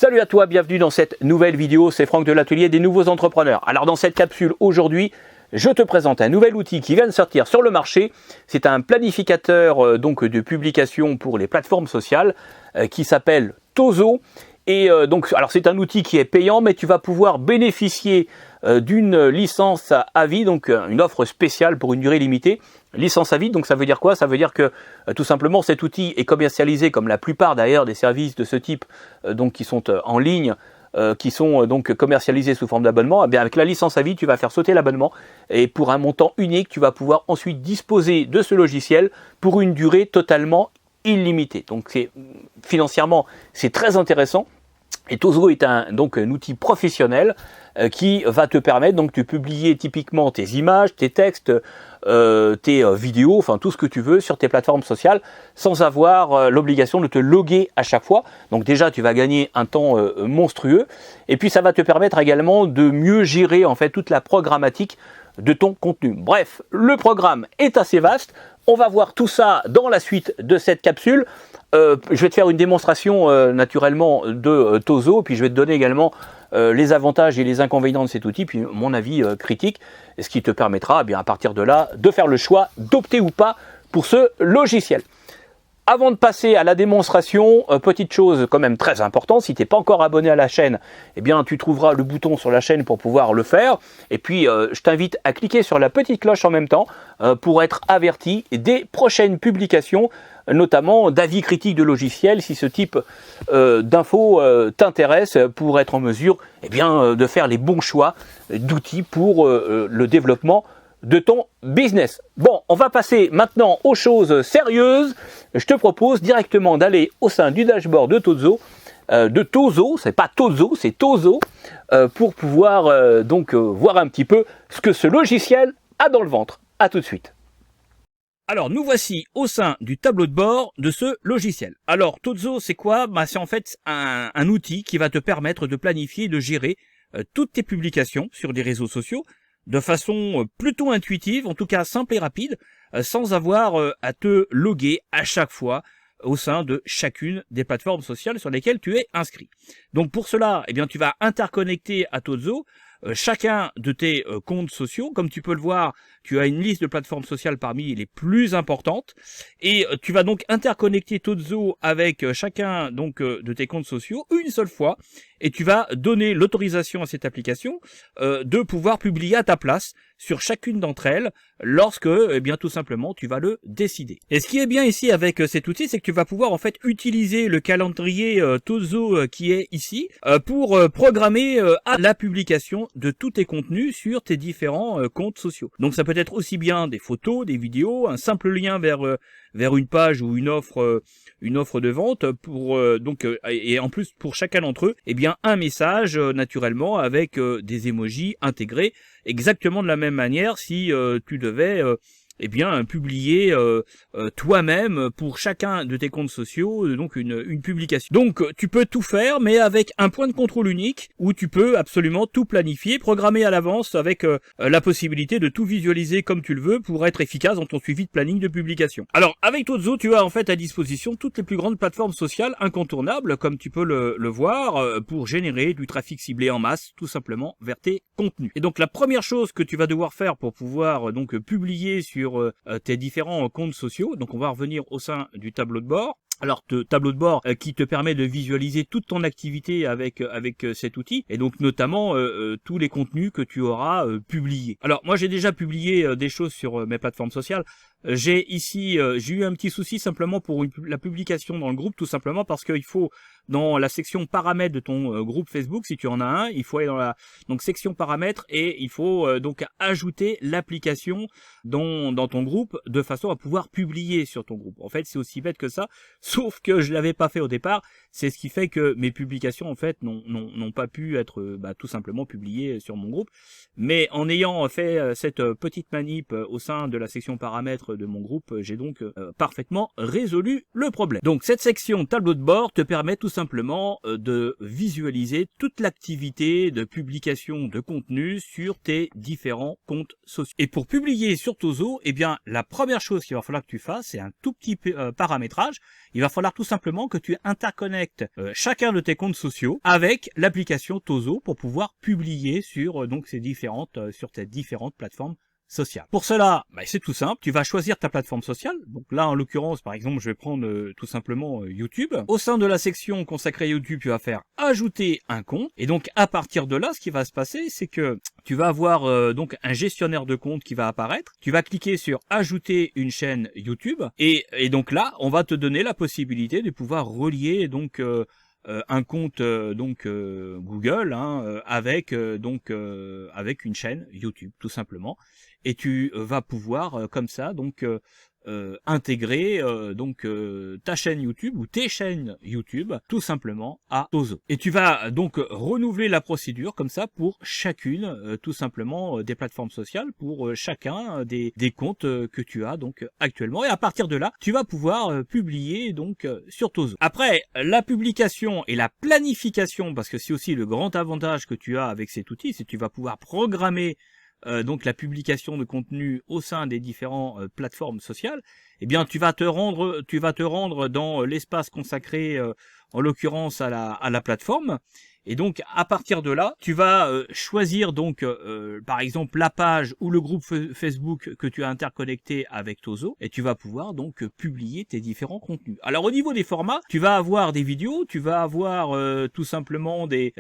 Salut à toi, bienvenue dans cette nouvelle vidéo, c'est Franck de l'Atelier des Nouveaux Entrepreneurs. Alors dans cette capsule aujourd'hui, je te présente un nouvel outil qui vient de sortir sur le marché. C'est un planificateur donc de publication pour les plateformes sociales qui s'appelle Tozo. Et donc, alors c'est un outil qui est payant, mais tu vas pouvoir bénéficier d'une licence à vie, donc une offre spéciale pour une durée limitée. Licence à vie, donc ça veut dire quoi? Ça veut dire que tout simplement cet outil est commercialisé comme la plupart d'ailleurs des services de ce type, donc qui sont en ligne, qui sont donc commercialisés sous forme d'abonnement. Eh bien avec la licence à vie, tu vas faire sauter l'abonnement et pour un montant unique, tu vas pouvoir ensuite disposer de ce logiciel pour une durée totalement illimitée. Donc financièrement, c'est très intéressant. Et Tozo est donc un outil professionnel qui va te permettre donc de publier typiquement tes images, tes textes, tes vidéos, enfin tout ce que tu veux sur tes plateformes sociales sans avoir l'obligation de te loguer à chaque fois. Donc déjà tu vas gagner un temps monstrueux et puis ça va te permettre également de mieux gérer en fait toute la programmatique de ton contenu. Bref, le programme est assez vaste. On va voir tout ça dans la suite de cette capsule. Je vais te faire une démonstration naturellement de Tozo, puis je vais te donner également les avantages et les inconvénients de cet outil, puis mon avis critique, ce qui te permettra bien, à partir de là de faire le choix d'opter ou pas pour ce logiciel. Avant de passer à la démonstration, petite chose quand même très importante, si tu n'es pas encore abonné à la chaîne, eh bien tu trouveras le bouton sur la chaîne pour pouvoir le faire. Et puis je t'invite à cliquer sur la petite cloche en même temps pour être averti des prochaines publications, notamment d'avis critiques de logiciels, si ce type d'infos t'intéresse, pour être en mesure eh bien, de faire les bons choix d'outils pour le développement de ton business. Bon, on va passer maintenant aux choses sérieuses. Je te propose directement d'aller au sein du dashboard de Tozo, c'est pas Tozo, c'est Tozo, pour pouvoir donc voir un petit peu ce que ce logiciel a dans le ventre. À tout de suite. Alors, nous voici au sein du tableau de bord de ce logiciel. Alors, Tozo, c'est quoi? C'est en fait un outil qui va te permettre de planifier et de gérer toutes tes publications sur des réseaux sociaux de façon plutôt intuitive, en tout cas simple et rapide, sans avoir à te loguer à chaque fois au sein de chacune des plateformes sociales sur lesquelles tu es inscrit. Donc pour cela, eh bien, tu vas interconnecter à Tozo chacun de tes comptes sociaux. Comme tu peux le voir, tu as une liste de plateformes sociales parmi les plus importantes et tu vas donc interconnecter Tozo avec chacun donc de tes comptes sociaux une seule fois et tu vas donner l'autorisation à cette application de pouvoir publier à ta place sur chacune d'entre elles lorsque, eh bien, tout simplement, tu vas le décider. Et ce qui est bien ici avec cet outil, c'est que tu vas pouvoir en fait utiliser le calendrier Tozo qui est ici pour programmer à la publication de tous tes contenus sur tes différents comptes sociaux. Donc ça peut être aussi bien des photos, des vidéos, un simple lien vers une page ou une offre de vente pour et en plus pour chacun d'entre eux, eh bien un message naturellement avec des emojis intégrés exactement de la même manière si tu devais eh bien publier toi-même pour chacun de tes comptes sociaux donc une publication. Donc tu peux tout faire mais avec un point de contrôle unique où tu peux absolument tout planifier, programmer à l'avance avec la possibilité de tout visualiser comme tu le veux pour être efficace dans ton suivi de planning de publication. Alors avec Tozo, tu as en fait à disposition toutes les plus grandes plateformes sociales incontournables comme tu peux le voir pour générer du trafic ciblé en masse tout simplement vers tes contenus. Et donc la première chose que tu vas devoir faire pour pouvoir donc publier sur tes différents comptes sociaux, donc on va revenir au sein du tableau de bord. Alors, tableau de bord qui te permet de visualiser toute ton activité avec cet outil et donc notamment tous les contenus que tu auras publiés. Alors, moi j'ai déjà publié des choses sur mes plateformes sociales. J'ai eu un petit souci simplement pour la publication dans le groupe, tout simplement parce qu'il faut dans la section paramètres de ton groupe Facebook, si tu en as un, il faut aller dans la section paramètres et il faut donc ajouter l'application dans ton groupe de façon à pouvoir publier sur ton groupe. En fait, c'est aussi bête que ça, sauf que je l'avais pas fait au départ. C'est ce qui fait que mes publications en fait n'ont pas pu être tout simplement publiées sur mon groupe. Mais en ayant fait cette petite manip au sein de la section paramètres être de mon groupe, j'ai donc parfaitement résolu le problème. Donc cette section tableau de bord te permet tout simplement de visualiser toute l'activité de publication de contenu sur tes différents comptes sociaux. Et pour publier sur Tozo, eh bien la première chose qu'il va falloir que tu fasses, c'est un tout petit paramétrage. Il va falloir tout simplement que tu interconnectes chacun de tes comptes sociaux avec l'application Tozo pour pouvoir publier sur donc tes différentes plateformes sociales. Pour cela, c'est tout simple, tu vas choisir ta plateforme sociale. Donc là, en l'occurrence, par exemple, je vais prendre tout simplement YouTube. Au sein de la section consacrée à YouTube, tu vas faire ajouter un compte. Et donc, à partir de là, ce qui va se passer, c'est que tu vas avoir donc un gestionnaire de compte qui va apparaître. Tu vas cliquer sur ajouter une chaîne YouTube. Et donc là, on va te donner la possibilité de pouvoir relier donc un compte Google avec une chaîne YouTube tout simplement, et tu vas pouvoir comme ça donc intégrer ta chaîne YouTube ou tes chaînes YouTube tout simplement à Tozo. Et tu vas donc renouveler la procédure comme ça pour chacune tout simplement des plateformes sociales, pour chacun des comptes que tu as donc actuellement, et à partir de là tu vas pouvoir publier donc sur Tozo. Après, la publication et la planification, parce que c'est aussi le grand avantage que tu as avec cet outil, c'est que tu vas pouvoir programmer donc la publication de contenu au sein des différentes plateformes sociales. Eh bien tu vas te rendre dans l'espace consacré en l'occurrence à la plateforme, et donc à partir de là tu vas choisir donc par exemple la page ou le groupe Facebook que tu as interconnecté avec Tozo, et tu vas pouvoir donc publier tes différents contenus. Alors au niveau des formats, tu vas avoir des vidéos, tu vas avoir tout simplement des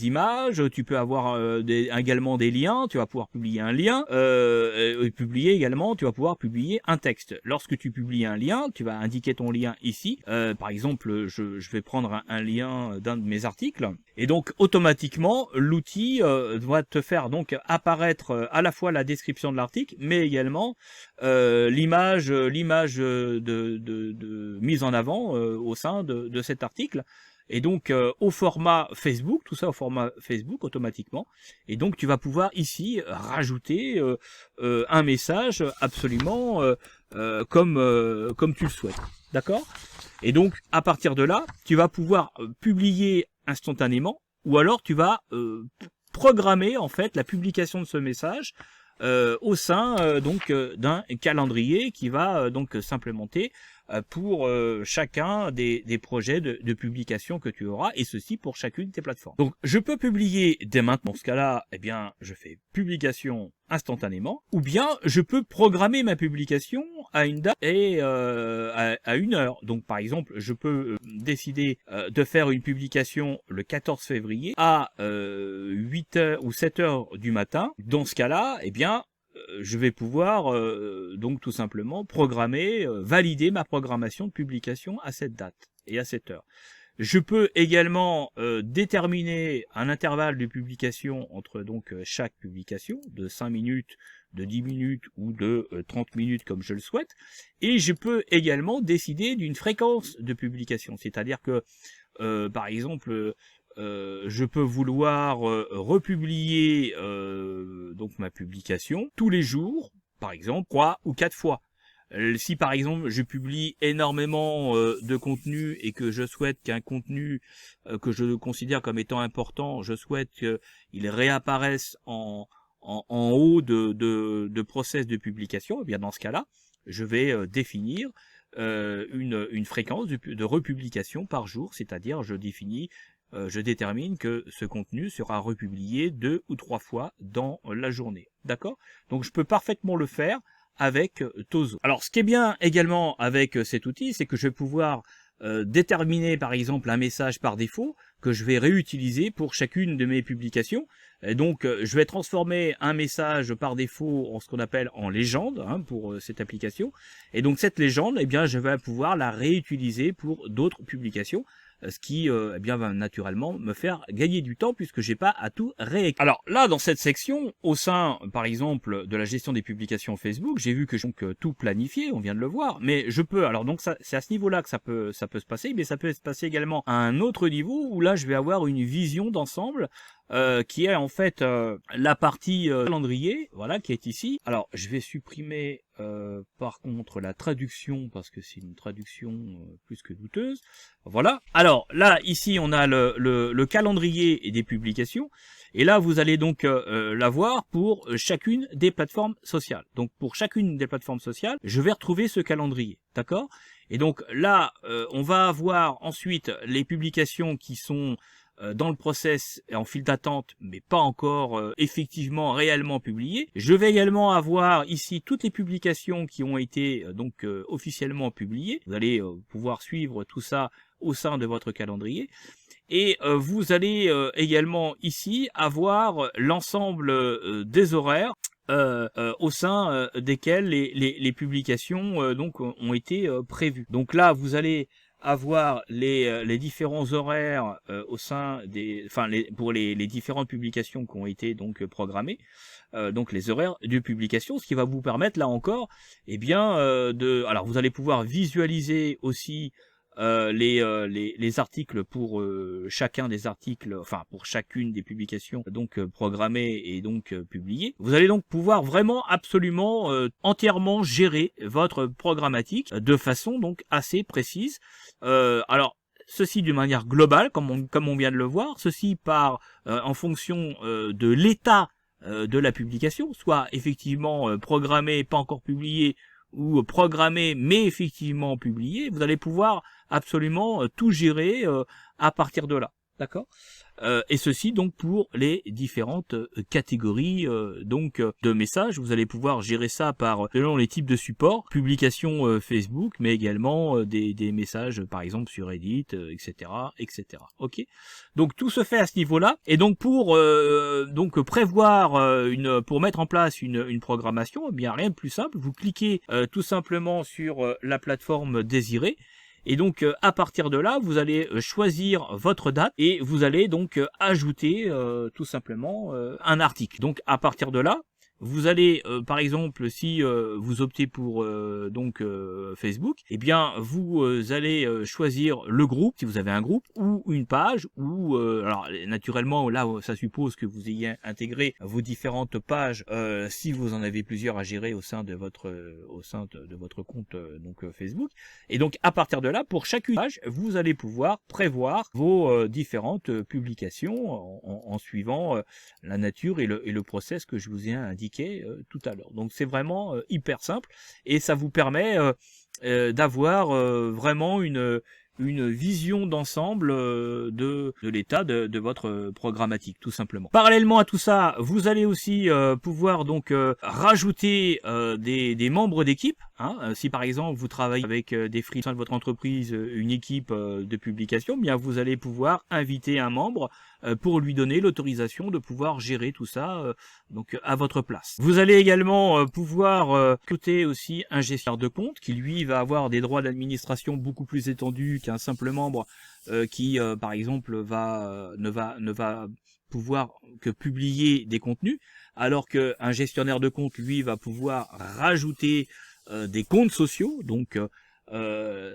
images, tu peux avoir également des liens, tu vas pouvoir publier un lien, tu vas pouvoir publier un texte. Lorsque tu publies un lien, tu vas indiquer ton lien ici, par exemple je vais prendre un lien d'un de mes articles, et donc automatiquement l'outil va te faire donc apparaître à la fois la description de l'article, mais également l'image de mise en avant au sein de cet article, et donc au format Facebook, tout ça au format Facebook automatiquement. Et donc tu vas pouvoir ici rajouter un message absolument comme tu le souhaites, d'accord? Et donc à partir de là tu vas pouvoir publier instantanément, ou alors tu vas programmer en fait la publication de ce message au sein d'un calendrier qui va donc s'implémenter pour chacun des projets de publication que tu auras, et ceci pour chacune de tes plateformes. Donc je peux publier dès maintenant. Dans ce cas-là, eh bien je fais publication instantanément, ou bien je peux programmer ma publication à une date et à une heure. Donc par exemple, je peux décider de faire une publication le 14 février à 8h ou 7h du matin. Dans ce cas-là, eh bien je vais pouvoir donc tout simplement programmer, valider ma programmation de publication à cette date et à cette heure. Je peux également déterminer un intervalle de publication entre donc chaque publication, de 5 minutes, de 10 minutes ou de 30 minutes comme je le souhaite, et je peux également décider d'une fréquence de publication, c'est-à-dire que par exemple je peux vouloir republier donc ma publication tous les jours, par exemple 3 ou 4 fois. Si par exemple je publie énormément de contenu et que je souhaite qu'un contenu que je considère comme étant important, je souhaite qu'il réapparaisse en haut de process de publication, et bien dans ce cas-là, je vais définir une fréquence de republication par jour, c'est-à-dire je détermine que ce contenu sera republié 2 ou 3 fois dans la journée. D'accord? Donc je peux parfaitement le faire avec Tozo. Alors ce qui est bien également avec cet outil, c'est que je vais pouvoir déterminer par exemple un message par défaut que je vais réutiliser pour chacune de mes publications. Et donc je vais transformer un message par défaut en ce qu'on appelle en légende pour cette application. Et donc cette légende, eh bien je vais pouvoir la réutiliser pour d'autres publications, ce qui eh bien va naturellement me faire gagner du temps puisque j'ai pas à tout réécrire. Alors là, dans cette section, au sein par exemple de la gestion des publications Facebook, j'ai vu que j'ai donc tout planifié, on vient de le voir, mais je peux, alors donc ça c'est à ce niveau-là que ça peut se passer, mais ça peut se passer également à un autre niveau où là je vais avoir une vision d'ensemble qui est en fait la partie calendrier, voilà, qui est ici. Alors, je vais supprimer par contre la traduction parce que c'est une traduction plus que douteuse. Voilà. Alors là, ici, on a le calendrier des publications. Et là, vous allez donc l'avoir pour chacune des plateformes sociales. Donc, pour chacune des plateformes sociales, je vais retrouver ce calendrier, d'accord? Et donc là, on va avoir ensuite les publications qui sont dans le process en file d'attente, mais pas encore effectivement réellement publiées. Je vais également avoir ici toutes les publications qui ont été donc officiellement publiées. Vous allez pouvoir suivre tout ça au sein de votre calendrier. Et vous allez également ici avoir l'ensemble des horaires au sein desquels les publications donc ont été prévues. Donc là, vous allez avoir les différents horaires au sein des, enfin pour les différentes publications qui ont été donc programmées. Donc les horaires de publication, ce qui va vous permettre là encore, eh bien alors vous allez pouvoir visualiser aussi les articles pour chacun des articles, enfin pour chacune des publications donc programmées et donc publiées. Vous allez donc pouvoir vraiment absolument entièrement gérer votre programmatique de façon donc assez précise. Alors ceci d'une manière globale, comme on vient de le voir, ceci par en fonction de l'état de la publication, soit effectivement programmée, pas encore publiée, ou programmé mais effectivement publié. Vous allez pouvoir absolument tout gérer à partir de là, d'accord? Et ceci donc pour les différentes catégories donc de messages. Vous allez pouvoir gérer ça par selon les types de supports, publication Facebook, mais également des messages par exemple sur Reddit, etc., etc. Ok. Donc tout se fait à ce niveau-là. Et donc pour donc prévoir pour mettre en place une programmation, eh bien rien de plus simple. Vous cliquez tout simplement sur la plateforme désirée. Et donc à partir de là, vous allez choisir votre date et vous allez donc ajouter tout simplement un article. Donc à partir de là, vous allez par exemple si vous optez pour donc Facebook, eh bien vous allez choisir le groupe si vous avez un groupe ou une page ou alors naturellement là ça suppose que vous ayez intégré vos différentes pages si vous en avez plusieurs à gérer au sein de votre compte donc Facebook. Et donc à partir de là, pour chacune page, vous allez pouvoir prévoir vos différentes publications en suivant la nature et le process que je vous ai indiqué tout à l'heure. Donc c'est vraiment hyper simple et ça vous permet d'avoir vraiment une vision d'ensemble de l'état de votre programmatique tout simplement. Parallèlement à tout ça, vous allez aussi pouvoir donc rajouter des membres d'équipe. Si par exemple vous travaillez avec des freelances de votre entreprise, une équipe de publication, bien vous allez pouvoir inviter un membre pour lui donner l'autorisation de pouvoir gérer tout ça donc à votre place. Vous allez également pouvoir recruter aussi un gestionnaire de compte qui lui va avoir des droits d'administration beaucoup plus étendus qu'un simple membre qui par exemple ne va pouvoir que publier des contenus, alors qu'un gestionnaire de compte lui va pouvoir rajouter des comptes sociaux, donc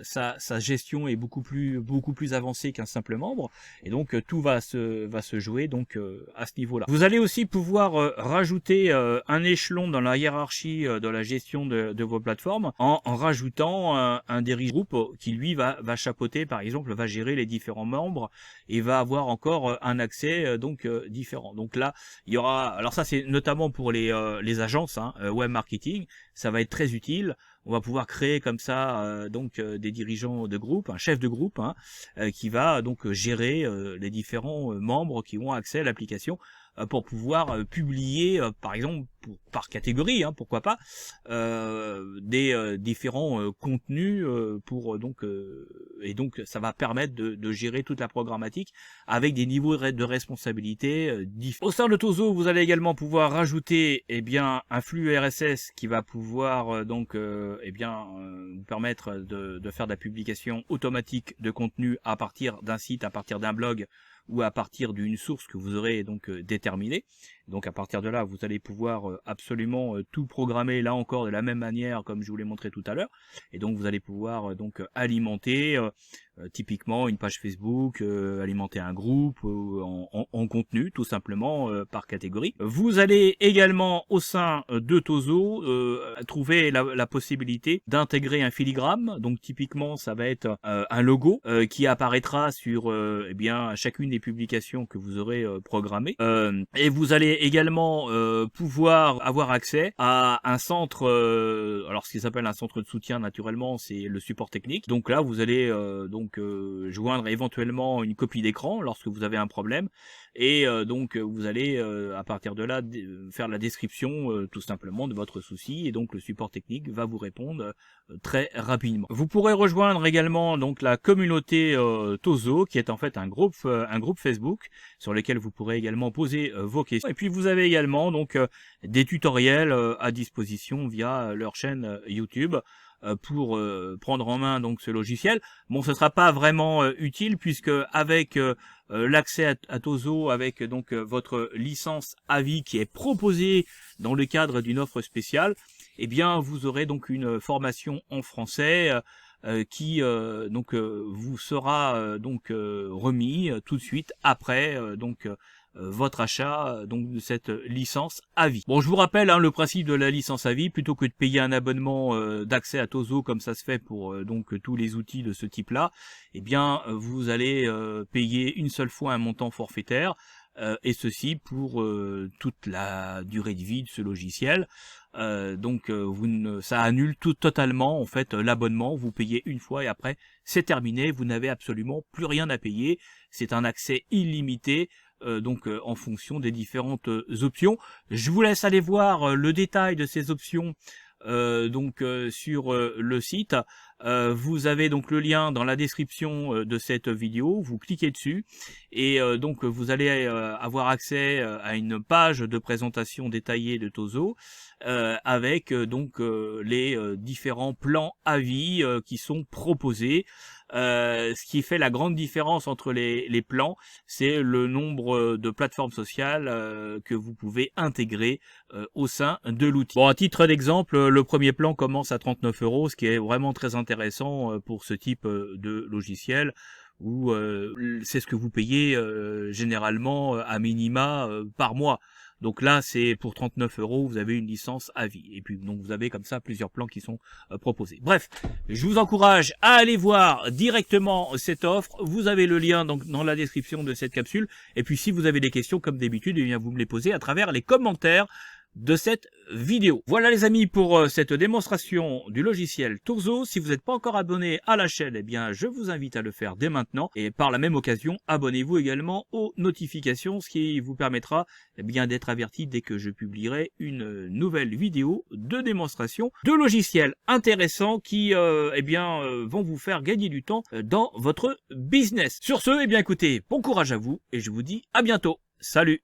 sa gestion est beaucoup plus avancée qu'un simple membre, et donc tout va se jouer donc à ce niveau-là. Vous allez aussi pouvoir rajouter un échelon dans la hiérarchie de la gestion de vos plateformes en rajoutant un dirigeant groupe qui lui va chapeauter, par exemple, va gérer les différents membres et va avoir encore un accès donc différent. Donc là, il y aura, alors ça c'est notamment pour les agences web marketing, ça va être très utile. On va pouvoir créer comme ça donc des dirigeants de groupe, un chef de groupe qui va donc gérer les différents membres qui ont accès à l'application pour pouvoir publier par exemple par catégorie, pourquoi pas, des différents contenus pour donc et donc ça va permettre de gérer toute la programmatique avec des niveaux de responsabilité différents. Au sein de Tozo, vous allez également pouvoir rajouter un flux RSS qui va pouvoir donc vous permettre de faire de la publication automatique de contenu à partir d'un site, à partir d'un blog ou à partir d'une source que vous aurez donc déterminée. Donc à partir de là, vous allez pouvoir absolument tout programmer là encore de la même manière comme je vous l'ai montré tout à l'heure. Et donc vous allez pouvoir donc alimenter typiquement une page Facebook, alimenter un groupe en contenu, tout simplement par catégorie. Vous allez également au sein de Tozo trouver la possibilité d'intégrer un filigrane. Donc typiquement, ça va être un logo qui apparaîtra sur eh bien chacune des publications que vous aurez programmées. Et vous allez également pouvoir avoir accès à un centre, alors ce qui s'appelle un centre de soutien naturellement, c'est le support technique. Donc là, vous allez joindre éventuellement une copie d'écran lorsque vous avez un problème, et donc vous allez à partir de là faire la description tout simplement de votre souci, et donc le support technique va vous répondre très rapidement. Vous pourrez rejoindre également donc la communauté Tozo, qui est en fait un groupe Facebook sur lequel vous pourrez également poser vos questions. Et puis vous avez également donc des tutoriels à disposition via leur chaîne YouTube pour prendre en main donc ce logiciel. Bon, ce sera pas vraiment utile, puisque avec l'accès à Tozo, avec donc votre licence à vie qui est proposée dans le cadre d'une offre spéciale, eh bien vous aurez donc une formation en français qui vous sera remis tout de suite après votre achat donc de cette licence à vie. Bon, je vous rappelle le principe de la licence à vie: plutôt que de payer un abonnement d'accès à Tozo comme ça se fait pour tous les outils de ce type-là, eh bien vous allez payer une seule fois un montant forfaitaire, et ceci pour toute la durée de vie de ce logiciel. Ça annule totalement en fait l'abonnement. Vous payez une fois et après c'est terminé, vous n'avez absolument plus rien à payer. C'est un accès illimité en fonction des différentes options. Je vous laisse aller voir le détail de ces options sur le site. Vous avez donc le lien dans la description de cette vidéo, vous cliquez dessus et vous allez avoir accès à une page de présentation détaillée de Tozo avec les différents plans à vie qui sont proposés. Ce qui fait la grande différence entre les plans, c'est le nombre de plateformes sociales que vous pouvez intégrer au sein de l'outil. Bon, à titre d'exemple, le premier plan commence à 39 €, ce qui est vraiment très intéressant pour ce type de logiciel, où c'est ce que vous payez généralement à minima par mois. Donc là, c'est pour 39 €, vous avez une licence à vie. Et puis donc vous avez comme ça plusieurs plans qui sont proposés. Bref, je vous encourage à aller voir directement cette offre. Vous avez le lien donc dans la description de cette capsule. Et puis si vous avez des questions, comme d'habitude, eh bien vous me les posez à travers les commentaires de cette vidéo. Voilà les amis pour cette démonstration du logiciel Tozo. Si vous n'êtes pas encore abonné à la chaîne, eh bien je vous invite à le faire dès maintenant, et par la même occasion abonnez-vous également aux notifications, ce qui vous permettra bien d'être averti dès que je publierai une nouvelle vidéo de démonstration de logiciels intéressants qui vont vous faire gagner du temps dans votre business. Sur ce, eh bien écoutez, bon courage à vous et je vous dis à bientôt. Salut!